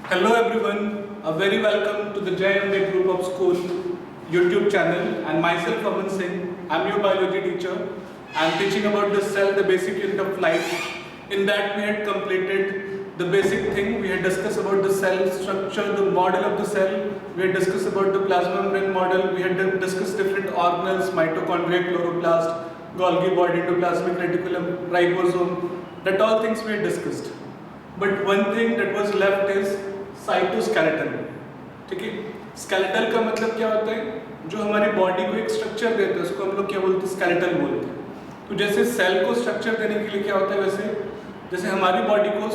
Hello everyone, a very welcome to the JMB Group of School YouTube channel and myself Aman Singh. I'm your biology teacher. I'm teaching about the cell, the basic unit of life. In that we had completed the basic thing. We had discussed about the cell structure, the model of the cell. We had discussed about the plasma membrane model. We had discussed different organelles, mitochondria, chloroplast, Golgi body, endoplasmic reticulum, ribosome. That all things we had discussed. But one thing that was left is cytoskeleton. ठीक है, skeletal का मतलब क्या होता है? जो हमारी body को एक स्ट्रक्चर देता है उसको हम लोग क्या बोलते हैं? स्केलेटल बोलते हैं. तो जैसे सेल को स्ट्रक्चर देने के लिए क्या होता है, वैसे जैसे हमारी बॉडी को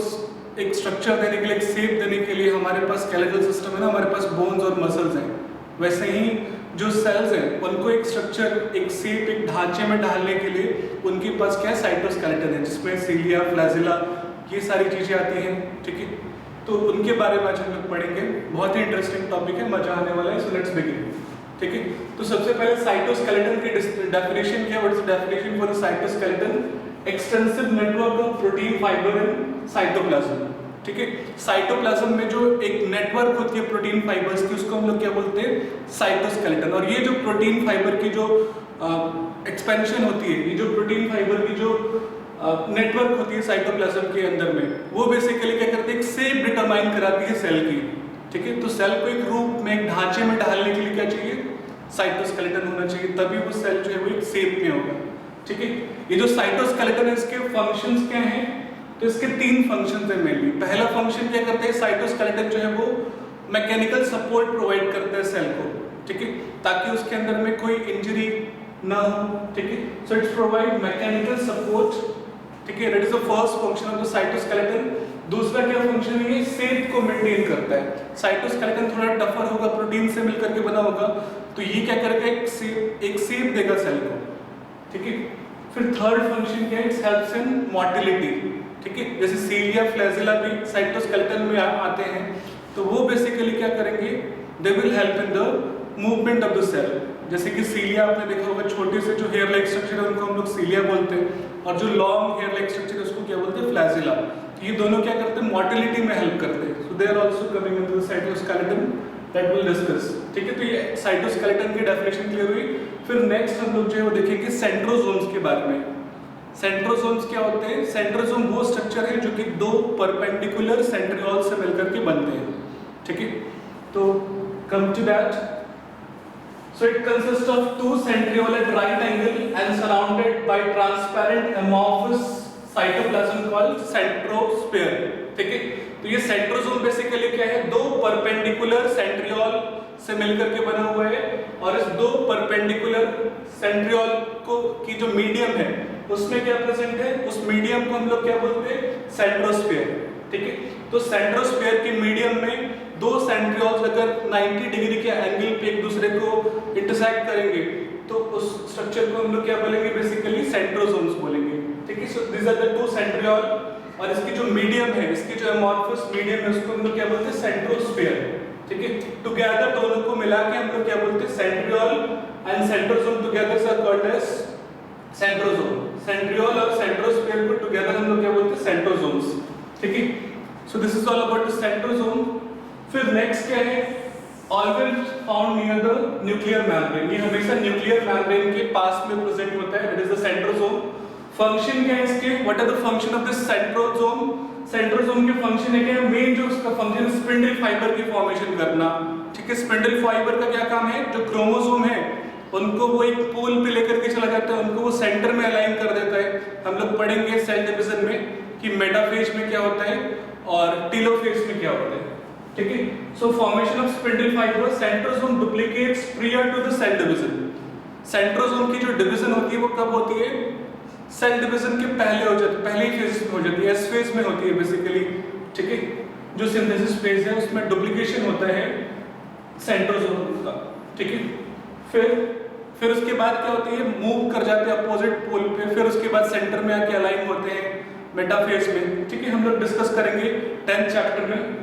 एक स्ट्रक्चर देने के लिए, एक शेप देने के लिए हमारे पास स्केलेटल सिस्टम है ना, हमारे पास बोन्स और मसल्स हैं. वैसे ही जो सेल्स हैं उनको एक स्ट्रक्चर, एक शेप, एक ढांचे में डालने के लिए उनके पास क्या है? साइटोस्केलेटन है, जिसमें सीलिया, फ्लैजिला, ये सारी चीज़ें आती हैं. ठीक है, तो उनके बारे में आज हम लोग पढ़ेंगे. बहुत ही इंटरेस्टिंग टॉपिक है, मजा आने वाला है. So let's begin. ठीक है, तो सबसे पहले साइटोस्केलेटन की डेफिनेशन क्या है? What is the definition for the cytoskeleton? Extensive network of protein fibre in cytoplasm. ठीक है, साइटोप्लाज्म में जो एक नेटवर्क होती है प्रोटीन फाइबर्स की, उसको हम लोग क्या बोलते हैं? साइटोस्केलेटन. और ये जो प्रोटीन फाइबर की जो एक्सपेंशन होती है, ये जो प्रोटीन फाइबर की जो नेटवर्क होती है साइटोप्लाज्म के अंदर में, वो बेसिकली क्या करती है? एक शेप डिटरमाइन कराती है सेल की. ठीक है, तो सेल को एक रूप में, एक ढांचे में ढालने के लिए क्या चाहिए? साइटोस्केलेटन होना चाहिए, तभी वो सेल जो है वो एक शेप में होगा. ठीक है, ये जो साइटोस्केलेटन है इसके फंक्शंस क्या हैं? तो इसके तीन फंक्शंस हैं मेनली. पहला फंक्शन क्या करता है? साइटोस्केलेटन जो है वो मैकेनिकल सपोर्ट प्रोवाइड करता है सेल को. ठीक है, ताकि उसके अंदर में कोई इंजरी ना हो. ठीक है, so it's provide mechanical support. ठीक है, that is the first function of the cytoskeleton. दूसरा क्या फंक्शन है? ये शेप को मेंटेन करता है. साइटोस्केलेटन थोड़ा टफर होगा, प्रोटीन से मिलकर के बना होगा, तो ये क्या करेगा? एक शेप देगा सेल को. ठीक है, फिर थर्ड फंक्शन क्या है? It's helps in motility. ठीक है, जैसे सीलिया, फ्लैजिला भी साइटोस्केलेटन में आते हैं, तो वो बेसिकली क्या करेंगे? They will help in the movement of the cell. जैसे कि सीलिया आपने देखा होगा, छोटे से जो हेयर लाइक स्ट्रक्चर है उनको हम लोग सीलिया बोलते हैं, और जो लॉन्ग हेयर लाइक स्ट्रक्चर है उसको क्या बोलते हैं? फ्लैजिला. ये दोनों क्या करते हैं? मोटिलिटी में हेल्प करते हैं. So they are also coming into the cytoskeleton that will discuss. ठीक है, तो ये साइटोस्केलेटन की डेफिनेशन क्लियर हुई. फिर नेक्स्ट हम लोग जो है वो देखेंगे सेंट्रोसोम्स के बारे में. सेंट्रोसोम्स क्या होते हैं? सेंट्रोसोम वो स्ट्रक्चर है जो कि दो परपेंडिकुलर सेंट्रियोल से मिलकर के बनते हैं. ठीक है, तो come to that. So it consists of two centrioles at right angle and surrounded by transparent amorphous cytoplasm called centrosphere. ठीक है, तो ये सेंट्रोसोम बेसिकली क्या है? दो परपेंडिकुलर सेंट्रियोल से मिलकर के बना हुआ है, और इस दो परपेंडिकुलर सेंट्रियोल को की जो मीडियम है उसमें क्या प्रेजेंट है? उस मीडियम को हम लोग क्या बोलते हैं? सेंट्रोस्फीयर. ठीक है, तो सेंट्रोस्फीयर के मीडियम में दो सेंट्रियोल्स अगर 90 डिग्री के एंगल पे एक दूसरे को इंटरसेक्ट करेंगे तो उस स्ट्रक्चर को हम लोग क्या बोलेंगे? बेसिकली सेंट्रोसोम्स बोलेंगे. ठीक है, so this are the two centriole, और इसकी जो मीडियम है, इसकी जो अमॉर्फस मीडियम है, उसको हम लोग क्या बोलते हैं? सेंट्रोस्फीयर. ठीक है, टुगेदर दोनों को मिला के हम लोग क्या बोलते हैं? Centriole and centrosome together are called as centrosome. Centriole और सेंट्रोस्फीयर को टुगेदर हम लोग क्या बोलते हैं? सेंट्रोसोम्स. ठीक है, so this is all about the centrosome. फिर नेक्स्ट क्या है? Organs found near the nuclear membrane. ये हमेशा न्यूक्लियर मेम्ब्रेन के पास में प्रेजेंट होता है. That is the centrosome. Function क्या है इसके? What are the function of this centrosome? Centrosome के फंक्शन है क्या? मेन जो उसका फंक्शन है स्पिंडल फाइबर की फॉर्मेशन करना. ठीक है, स्पिंडल फाइबर का क्या काम है? जो क्रोमोसोम है उनको वो एक पोल पे लेकर के चला जाता है, उनको वो सेंटर में अलाइन कर देता है. हम लोग पढ़ेंगे सेल डिवीजन में कि मेटाफेज में क्या होता है और टेलोफेज में क्या होता है. ठीक है, so formation of spindle fibre, centrosome duplicates prior to the cell division. Centrosome की जो डिवीजन होती है वो कब होती है? सेल डिवीजन के पहले हो जाती है, पहले ही फेज में हो जाती है, एस फेज में होती है बेसिकली. ठीक है, जो सिंथेसिस फेज है उसमें डुप्लीकेशन होता है सेंट्रोसोम का. ठीक है, फिर उसके बाद क्या होती है? मूव कर जाते हैं अपोजिट पोल पे, फिर उसके बाद सेंटर में आके अलाइन होते हैं मेटाफेज में. ठीक है, हम लोग डिस्कस करेंगे 10th चैप्टर में.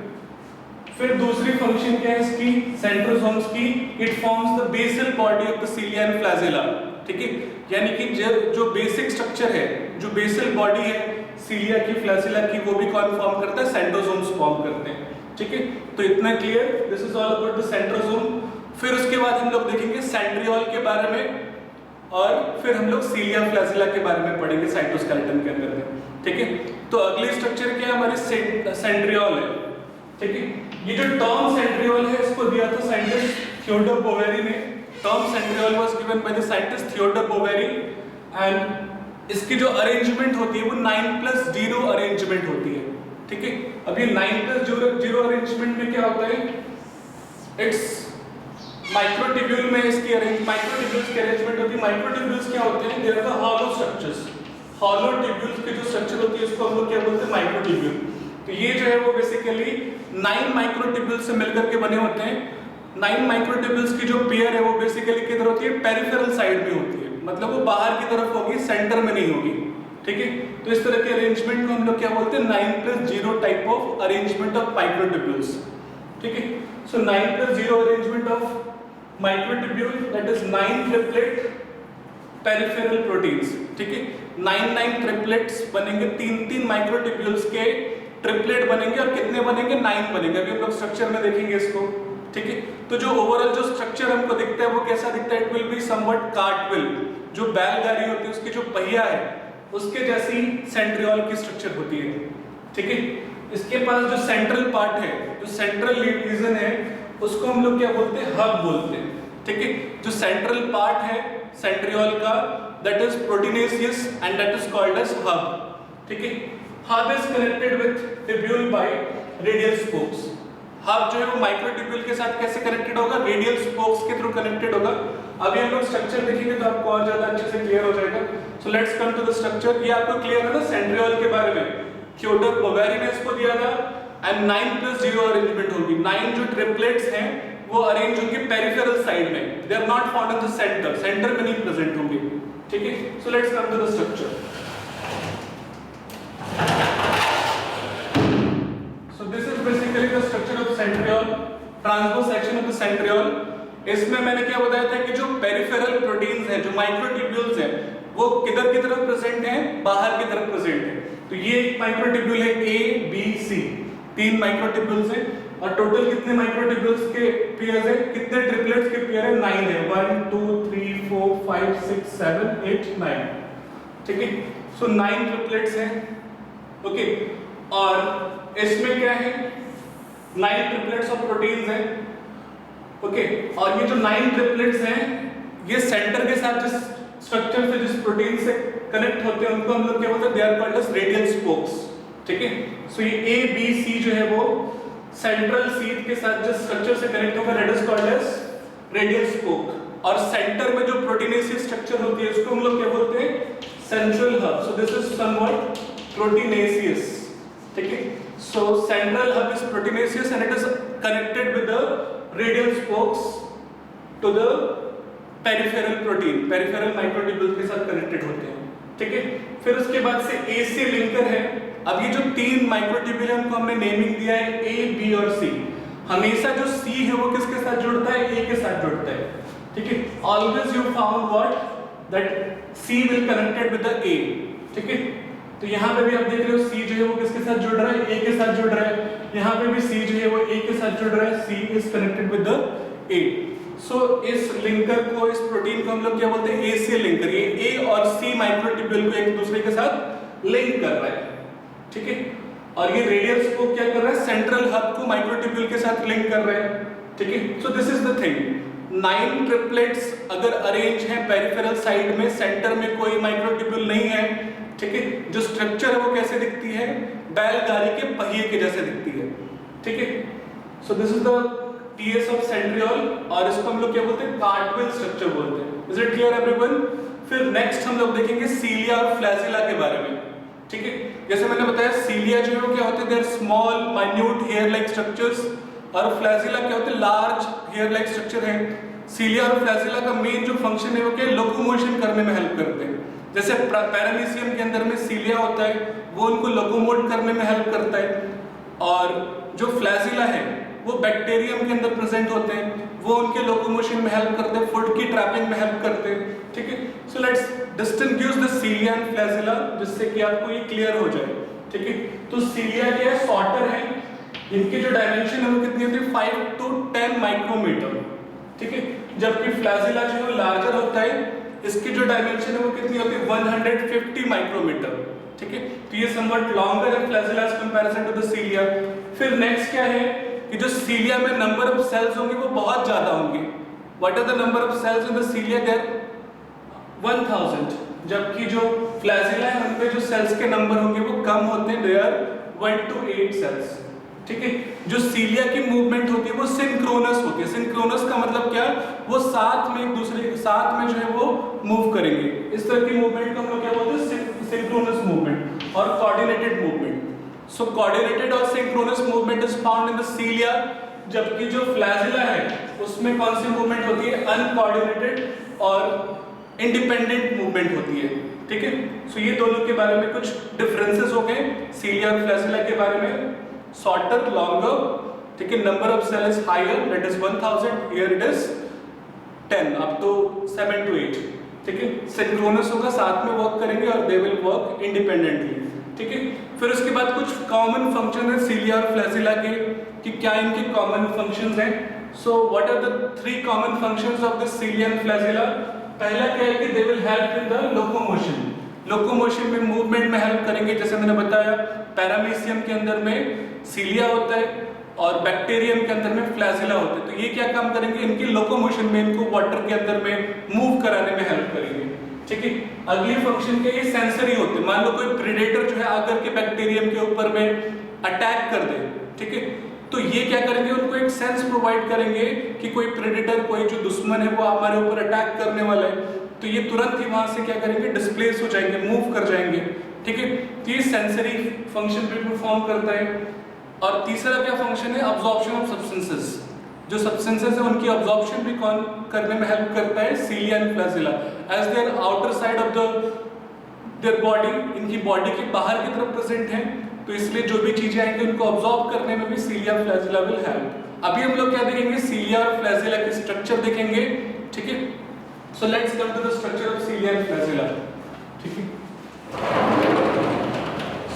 फिर दूसरी फंक्शन क्या है इसकी? सेंट्रोसोम्स की, it forms the basal body of the cilia and flagella. ठीक है, यानी कि जो बेसिक स्ट्रक्चर है, जो बेसल बॉडी है सीलिया की, फ्लैजिला की, वो भी कौन फॉर्म करता है? सेंट्रोसोम्स फॉर्म करते हैं. ठीक है, तो इतना clear, this is all about the centrosome. फिर उसके बाद हम लोग देखेंगे सेंट्रियोल के बारे में, और फिर हम लोग सीलिया फ्लैजिला के बारे में पढ़ेंगे साइटोस्केलेटन के अंदर में, ठीक है। तो अगली स्ट्रक्चर क्या है हमारी, सेंट्रियोल है, ठीक है। ये जो टर्म सेंट्रियोल है इसको दिया था साइंटिस्ट थियोडोर बोवेरी ने। Term centriole was given by the scientist Theodor Boveri, and इसकी जो अरेंजमेंट होती है वो 9+0 अरेंजमेंट होती है, ठीक है। अब ये 9+0 अरेंजमेंट में क्या होता है, इट्स माइक्रोट्यूब्यूल में इसकी माइक्रोट्यूब्यूल्स की अरेंजमेंट होती है। माइक्रोट्यूब्यूल्स क्या होते हैं, they are the hollow structures. Hollow tubules की जो स्ट्रक्चर होती है इसको हम लोग क्या बोलते हैं, माइक्रोट्यूब्यूल। तो ये जो है वो बेसिकली 9 माइक्रोट्यूब्यूल्स से मिलकर के बने होते हैं। 9 माइक्रोट्यूब्यूल्स की जो पेयर है वो बेसिकली किधर होती है, पेरिफेरल साइड में होती है, मतलब वो बाहर की तरफ होगी, सेंटर में नहीं होगी, ठीक है। तो इस तरह के अरेंजमेंट को हम लोग क्या बोलते हैं, 9+0 type of arrangement of microtubules, ठीक है। सो 9+0 arrangement of microtubule, that is 9 triplet peripheral proteins, ठीक है। 9 ट्रिपलेट्स बनेंगे, 3 माइक्रोट्यूब्यूल्स के ट्रिपलेट बनेंगे, और कितने बनेंगे, 9 बनेंगे। अभी हम लोग स्ट्रक्चर में देखेंगे इसको, ठीक है। तो जो ओवरऑल जो स्ट्रक्चर हमको दिखता है वो कैसा दिखता है, इट विल बी समवट कार्टविल, जो बैलगाड़ी होती है उसकी जो पहिया है उसके जैसी सेंट्रियोल की स्ट्रक्चर होती है, ठीक है। इसके पास जो सेंट्रल पार्ट है, जो सेंट्रल रीजन है, उसको हम लोग क्या बोलते हैं, हब बोलते हैं, ठीक है। जो सेंट्रल पार्ट है सेंट्रियोल का, that is proteinaceous and that is called as hub, ठीक है। Hub is connected with tubule by radial spokes. Hub जो है वो माइक्रोट्यूब्यूल के साथ कैसे कनेक्टेड होगा, रेडियल स्पोक्स के थ्रू कनेक्टेड होगा। अभी हम लोग स्ट्रक्चर देखेंगे तो आपको और ज्यादा अच्छे से क्लियर हो जाएगा। So let's come to the structure. ये आपको क्लियर है ना सेंट्रियोल के बारे में, थियोडोर बोवेरी ने इसको दिया था, एंड 9+0 अरेंजमेंट होगी। 9 जो ट्रिपलेट्स हैं वो अरेंज होंगे पेरिफेरल साइड में, they are not found in the centre, centre में नहीं प्रेजेंट होंगे, ठीक है। So let's come to the structure. So this is basically the structure of centriole, transverse section of the centriole। इसमें मैंने क्या बताया था कि जो पेरिफेरल प्रोटीन्स हैं, जो माइक्रोट्यूब्यूल्स हैं, वो किधर की तरफ प्रेजेंट हैं, बाहर की तरफ प्रेजेंट है। तो ये एक माइक्रोट्यूब्यूल है A, B, C, 3 माइक्रोट्यूब्यूल्स हैं, और टोटल कितने माइक्रोट्यूब्यूल्स के पेयर्स हैं, कितने ट्रिपलेट्स के पेयर है, 9 है, 1 2 3 4 5 6 7 8 9, ठीक है। सो 9 ट्रिपलेट्स हैं, ओके। और इसमें क्या है, 9 ट्रिपलेट्स ऑफ प्रोटीन्स हैं, ओके। और ये जो 9 ट्रिपलेट्स हैं ये सेंटर के साथ जिस स्ट्रक्चर से, जिस प्रोटीन से कनेक्ट होते हैं उनको हम लोग क्या बोलते हैं, they are called as radial spokes, ठीक है। सो ये A, B, C जो है वो सेंट्रल सीथ के साथ जिस स्ट्रक्चर से कनेक्ट होगा, that is called as radial spoke. और सेंटर में जो प्रोटीनेशियस स्ट्रक्चर होती है उसको हम लोग क्या बोलते हैं, central hub. So this is somewhat proteinaceous, ठीक है। So central hub is proteinaceous and it is connected with the radial spokes to the peripheral protein, peripheral microtubule के साथ connected होते हैं, ठीक है। फिर उसके बाद से AC लिंकर है। अब ये जो 3 माइक्रोट्यूब्यूल है उनको हमने नेमिंग दिया है A, B और C। हमेशा जो C है वो किसके साथ जुड़ता है, A के साथ जुड़ता है, ठीक है। Always you found what that C will connected with the A, ठीक है। तो यहाँ पे भी आप देख रहे हो C जो है वो किसके साथ जुड़ रहा है, A के साथ जुड़ रहा है। यहाँ पे भी C जो है वो A के साथ जुड़ रहा है, C is connected with the A। सो इस लिंकर को, इस प्रोटीन को हम लोग क्या बोलते हैं, AC लिंकर। ये A और C माइक्रोट्यूब्यूल को एक दूसरे के साथ लिंक कर रहा है, ठीक है। और ये रेडियल स्पोक क्या कर रहा है, सेंट्रल हब को माइक्रोट्यूब्यूल के साथ लिंक कर रहा है, ठीक है। So this is the thing, 9 triplets अगर अरेंज हैं पेरिफेरल साइड में, सेंटर में कोई माइक्रोट्यूब्यूल नहीं है, ठीक है। जो स्ट्रक्चर है वो कैसे दिखती है, बैलगाड़ी के पहिए के जैसे दिखती है, ठीक है। So this is the TS of centriole, और इसको हम लोग क्या बोलते हैं, कार्टविल स्ट्रक्चर बोलते हैं। Is it clear everyone? फिर नेक्स्ट हम लोग देखेंगे सीलिया और फ्लैजिला के बारे में, ठीक है। जैसे मैंने बताया सीलिया जो है वो क्या होते हैं, they are small minute hair like structures, और फ्लैजिला क्या होते हैं, लार्ज हेयर लाइक स्ट्रक्चर है। सीलिया और फ्लैजिला का मेन जो फंक्शन है वो क्या है, लोकोमोशन करने में हेल्प करते हैं। जैसे पैरामीशियम के अंदर में सीलिया होता है, वो उनको लोकोमोट करने में हेल्प करता है, और जो फ्लैजिला है वो बैक्टीरियम के अंदर प्रेजेंट होते हैं, वो उनके लोकोमोशन में हेल्प करते हैं, फूड की ट्रैपिंग में हेल्प करते हैं, ठीक है। So let's distinguish the cilia and flagella, जिससे कि आपको ये क्लियर हो जाए, ठीक है। तो सीलिया क्या है, सॉर्टर है, इनकी जो डायमेंशन है वो कितनी होती है 5 to 10 माइक्रोमीटर, ठीक है। जबकि फ्लैजिला जो है लार्जर होता है, इसकी जो डायमेंशन है वो कितनी होती है 150 माइक्रोमीटर, ठीक है। तो ये समवट लॉन्गर है flagella as comparison to the cilia. फिर नेक्स्ट क्या है कि जो सीलिया में नंबर ऑफ सेल्स होंगे वो बहुत ज्यादा होंगे। What are the number of cells in the cilia? There 1000, जबकि जो फ्लैजिला है उनपे जो सेल्स के नंबर होंगे वो कम होते हैं, देयर 1 to 8 सेल्स, ठीक है। जो सीलिया की मूवमेंट होती है वो सिंक्रोनस होती है। सिंक्रोनस का मतलब क्या? वो साथ में एक दूसरे के साथ में जो है वो मूव करेंगे। इस तरह की मूवमेंट को हम लोग क्या बोलते हैं? सिंक्रोनस मूवमेंट और कोऑर्डिनेटेड मूवमेंट। सो कोऑर्डिनेटेड और synchronous movement is found in the cilia, जबकि जो फ्लैजिला है उसमें कौन सी मूवमेंट होती है? अनकोऑर्डिनेटेड और इंडिपेंडेंट मूवमेंट होती है, ठीक है। सो ये दोनों के बारे में कुछ डिफरेंसेस हो गए सीलिया और फ्लैजिला के बारे में। शॉर्टर, लॉन्गर, ठीक है। Number of cell is higher, that is 1000, here it is 10 up to 7 to 8, ठीक है। सिंक्रोनस होगा, साथ में वर्क करेंगे और दे विल वर्क इंडिपेंडेंटली, ठीक है। फिर उसके बाद कुछ कॉमन फंक्शन है सीलिया और फ्लैजिला के, कि क्या इनके कॉमन फंक्शंस हैं। So what are the 3 common functions of this cilia and flagella? पहला क्या है कि they will help in the locomotion. Locomotion में, मूवमेंट में हेल्प करेंगे। जैसे मैंने बताया, पैरामीशियम के अंदर में सीलिया होता है और बैक्टीरियम के अंदर में फ्लैजिला होता है। तो ये क्या काम करेंगे? इनकी लोकोमोशन में, इनको वाटर के अंदर में मूव कराने में हेल्प करेंगे, ठीक है। अगली फंक्शन के ये सेंसरी होते हैं। मान लो कोई प्रेडेटर जो है आकर के बैक्टीरियम के ऊपर में अटैक कर दे, ठीक है, तो ये क्या करेंगे? उनको एक सेंस प्रोवाइड करेंगे कि कोई प्रेडेटर, कोई जो दुश्मन है वो हमारे ऊपर अटैक करने वाला है, तो ये तुरंत ही वहां से क्या करेंगे? डिस्प्लेस हो जाएंगे, मूव कर जाएंगे, ठीक है। तो ये सेंसरी फंक्शन भी परफॉर्म करता है। और तीसरा क्या फंक्शन है? Absorption of substances. जो सब्सटेंसेस है उनकी अब्जॉर्प्शन भी कौन करने में हेल्प करता है? Cilia and flagella. As their outer side of their body, इनकी बॉडी के बाहर की तरफ प्रेजेंट है, तो इसलिए जो भी चीजें आएंगी उनको अब्जॉर्ब करने में भी सीलिया फ्लैजिला विल हेल्प। अभी हम लोग क्या देखेंगे? सीलिया और फ्लैजिला के स्ट्रक्चर देखेंगे, ठीक है। So let's come to the structure of cilia and flagella, ठीक है।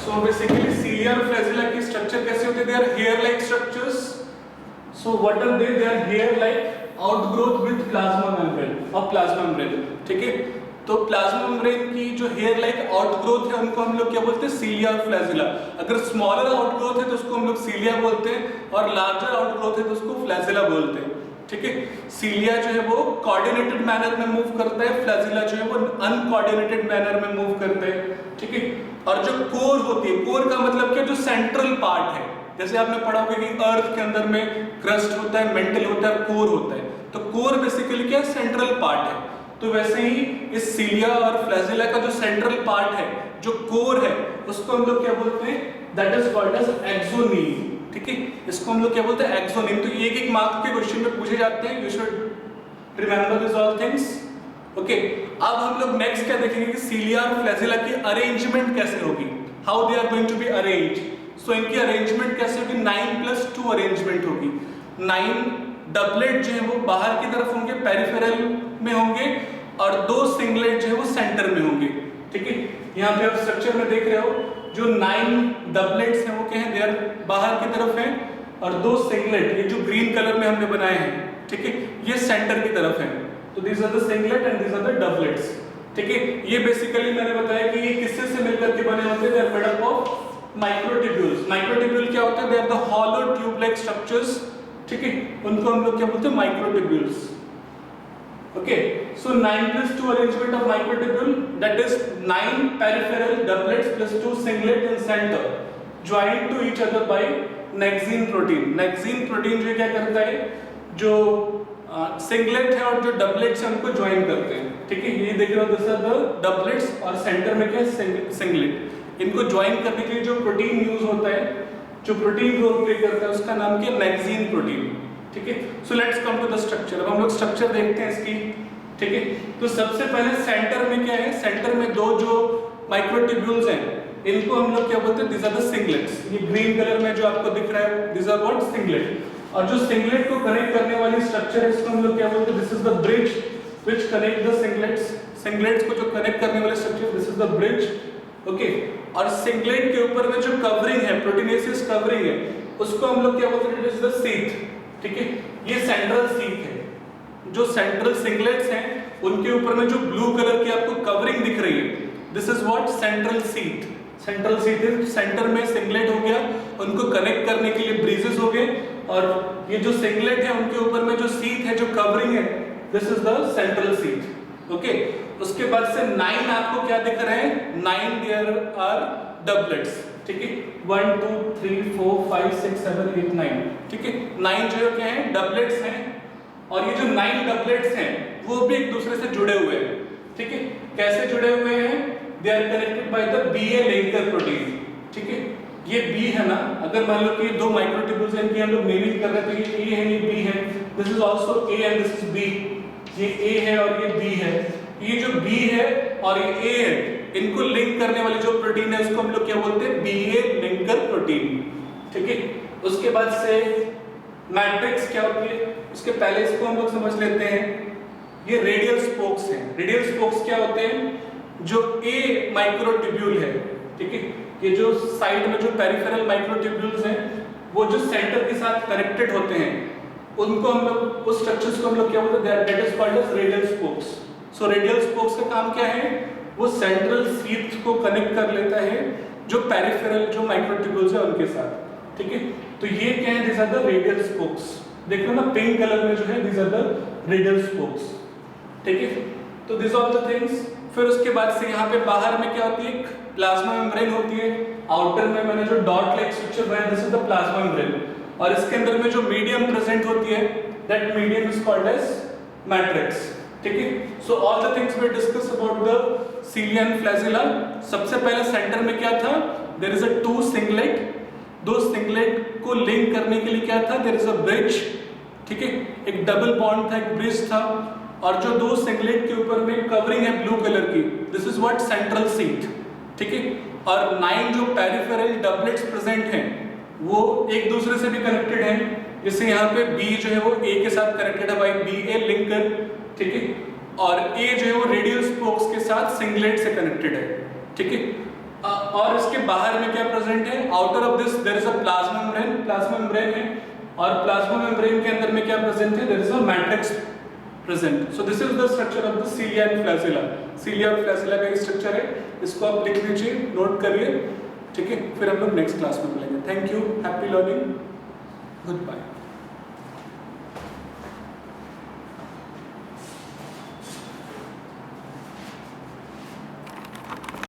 सो बेसिकली सीलिया और फ्लैजिला की स्ट्रक्चर कैसे होते हैं? They are hair like structures. So what are they? They are hair like outgrowth with plasma membrane और plasma membrane, ठीक है। तो प्लाज्मा मेम्ब्रेन की जो हेयर लाइक आउटग्रोथ है उनको हम लोग क्या बोलते हैं? सीलिया और फ्लैजिला। अगर स्मॉलर आउटग्रोथ है तो उसको हम लोग सीलिया बोलते हैं और लार्जर आउटग्रोथ है तो उसको फ्लैजिला बोलते हैं, ठीक है। सीलिया जो है वो कोऑर्डिनेटेड मैनर में मूव करता है, फ्लैजिला जो है वो अनकोऑर्डिनेटेड मैनर में मूव करता है, ठीक है। और जो कोर होती है, कोर का मतलब क्या? जो सेंट्रल पार्ट है। जैसे आपने पढ़ा होगा कि अर्थ के अंदर में क्रस्ट होता है, मेंटल होता है, कोर होता है। तो कोर बेसिकली क्या? सेंट्रल पार्ट है। तो वैसे ही इस सीलिया और फ्लैजिला का जो सेंट्रल पार्ट है, जो कोर है, उसको हम लोग क्या बोलते हैं? That is called as axoneme, ठीक है। इसको हम लोग क्या बोलते हैं? एक्सोनीम। तो एक एक मार्क के क्वेश्चन में पूछे जाते हैं, you should remember this all things, okay. अब हम लोग नेक्स्ट क्या देखेंगे कि सीलिया और फ्लैजिला की अरेंजमेंट कैसे होगी, how they are going to be arrange. So इनकी अरेंजमेंट कैसे होगी? 9+2 अरेंजमेंट होगी। 9 डबलेट जो है वो बाहर की तरफ होंगे, पेरिफेरल में होंगे, और 2 सिंगलेट जो है वो सेंटर में होंगे, ठीक है। यहाँ पे आप स्ट्रक्चर में देख रहे हो, जो 9 डबलेट्स हैं वो क्या है? दे आर बाहर की तरफ हैं, और 2 सिंगलेट, ये जो ग्रीन कलर में हमने बनाए हैं, ठीक है, ये सेंटर की तरफ हैं। तो these are the singlet and these are the doublets, ठीक है। ये बेसिकली मैंने बताया कि ये किससे से मिलकर के बने होते हैं? they are made up of microtubules। Microtubule क्या होता है? they are the hollow tube like structures, ठीक है। उनको हम लोग क्या बोलते हैं? Microtubules, okay. So 9+2 arrangement of microtubule, that is 9 peripheral doublets plus 2 singlet in center joined to each other by nexin protein. Nexin protein जो क्या करता है? जो सिंगलेट है और जो डबलेट्स है उनको ज्वाइन करते हैं, ठीक है। ये देख रहे हो, दिस आर द डबलेट्स और सेंटर में क्या है? सिंगलेट। इनको ज्वाइन करने के लिए जो प्रोटीन यूज होता है, जो प्रोटीन रोल प्ले करता है, उसका नाम क्या है? नेक्सीन प्रोटीन, ठीक है। So let's come to the structure. अब हम लोग स्ट्रक्चर देखते हैं इसकी, ठीक है। तो सबसे पहले सेंटर में क्या है? सेंटर में 2 जो माइक्रोट्यूब्यूल्स हैं, इनको हम लोग क्या बोलते हैं? This are the singlets. ये ग्रीन कलर में जो आपको दिख रहा है, दिस आर व्हाट? सिंगलेट। और जो सिंगलेट को कनेक्ट करने वाली स्ट्रक्चर है, इसको हम लोग क्या बोलते हैं? This is the bridge which connect the singlets. Singlets को जो कनेक्ट करने वाली structure, this is the bridge, okay. और सिंगलेट के ऊपर में जो कवरिंग है, प्रोटीनेसिस कवरिंग है, उसको हम लोग क्या बोलते हैं, इट इज द सीथ, ठीक है। ये सेंट्रल सीथ है। जो सेंट्रल सिंगलेट्स हैं उनके ऊपर में जो ब्लू कलर की आपको कवरिंग दिख रही है, this is what central sheath. Central sheath है, सेंटर में सिंगलेट हो गया, उनको कनेक्ट करने के लिए ब्रीजेस हो गए, और ये जो सिंगलेट है उनके ऊपर में जो सीथ है, जो कवरिंग है, this is the central sheath. Okay, उसके बाद से 9 आपको क्या दिख रहे हैं, 9 देयर आर डबलेट्स, ठीक है। 1 2 3 4 5 6 7 8 9, ठीक है। 9 जो क्या है, डबलेट्स हैं, और ये जो 9 डबलेट्स हैं वो भी एक दूसरे से जुड़े हुए हैं, ठीक है। कैसे जुड़े हुए हैं, they are connected by the BA linker protein, ठीक है। ये B है ना, अगर मान लो कि दो माइक्रोट्यूब्यूल्स हैं, इनकी हम लोग नेमिंग कर रहे हैं, तो ये A है, ये B है, this is also A and this is B, ये A है और ये B है। ये जो B है और ये A है, इनको लिंक करने वाली जो प्रोटीन है उसको हम लोग क्या बोलते हैं, BA लिंकर प्रोटीन, ठीक है। उसके बाद से मैट्रिक्स क्या होती है, उसके पहले इसको हम लोग समझ लेते हैं। ये रेडियल स्पोक्स हैं। रेडियल स्पोक्स क्या होते हैं, जो A माइक्रोट्यूब्यूल है, ठीक है, ये जो साइड में जो पेरिफेरल माइक्रोट्यूब्यूल्स हैं, वो जो सेंटर के साथ कनेक्टेड होते हैं, उनको हम लोग, उस स्ट्रक्चर्स को हम लोग क्या बोलते हैं, that is called as radial spokes. So radial spokes का काम क्या है, वो सेंट्रल सीथ को कनेक्ट कर लेता है जो पेरिफेरल जो माइक्रोट्यूब्यूल्स है उनके साथ, ठीक है। तो ये क्या है, this are the radial spokes. देख लो ना, पिंक कलर में जो है, this are the radial spokes, ठीक है। तो दिस ऑल द थिंग्स। फिर उसके बाद से यहाँ पे बाहर में क्या होती है, प्लाज्मा मेम्ब्रेन होती है। आउटर में मैंने जो डॉट लाइक स्ट्रक्चर बनाया, this is the plasma membrane, और इसके अंदर में जो मीडियम प्रेजेंट होती है, that medium is called as matrix, ठीक है। So all the things we discuss about the cilia and flagella. सबसे पहले सेंटर में क्या था, देयर इज अ 2 सिंगलेट, दो सिंगलेट को लिंक करने के लिए क्या था, देयर इज अ ब्रिज, ठीक है, एक डबल बॉन्ड था, एक ब्रिज था, और जो दो सिंगलेट के ऊपर में कवरिंग है ब्लू कलर की, this is what central sheath, ठीक है। और 9 जो पेरिफेरल डबलेट्स प्रेजेंट हैं वो एक दूसरे से भी कनेक्टेड हैं, जैसे यहाँ पे B जो है वो A के साथ कनेक्टेड है बाय BA लिंकर, ठीक है, और A जो है वो रेडियल स्पोक्स के साथ सिंगलेट से कनेक्टेड है, ठीक है। और इसके बाहर में क्या प्रेजेंट है, outer of this there is a plasma membrane, plasma membrane है, और प्लाज्मा मेम्ब्रेन के अंदर में क्या प्रेजेंट है, there is a matrix present. So this is the structure of the cilia and flagella. Cilia और फ्लैजिला का स्ट्रक्चर है, इसको आप लिख लीजिए, नोट करिए, ठीक है। फिर हम लोग नेक्स्ट क्लास में मिलेंगे। Thank you, happy learning, good bye.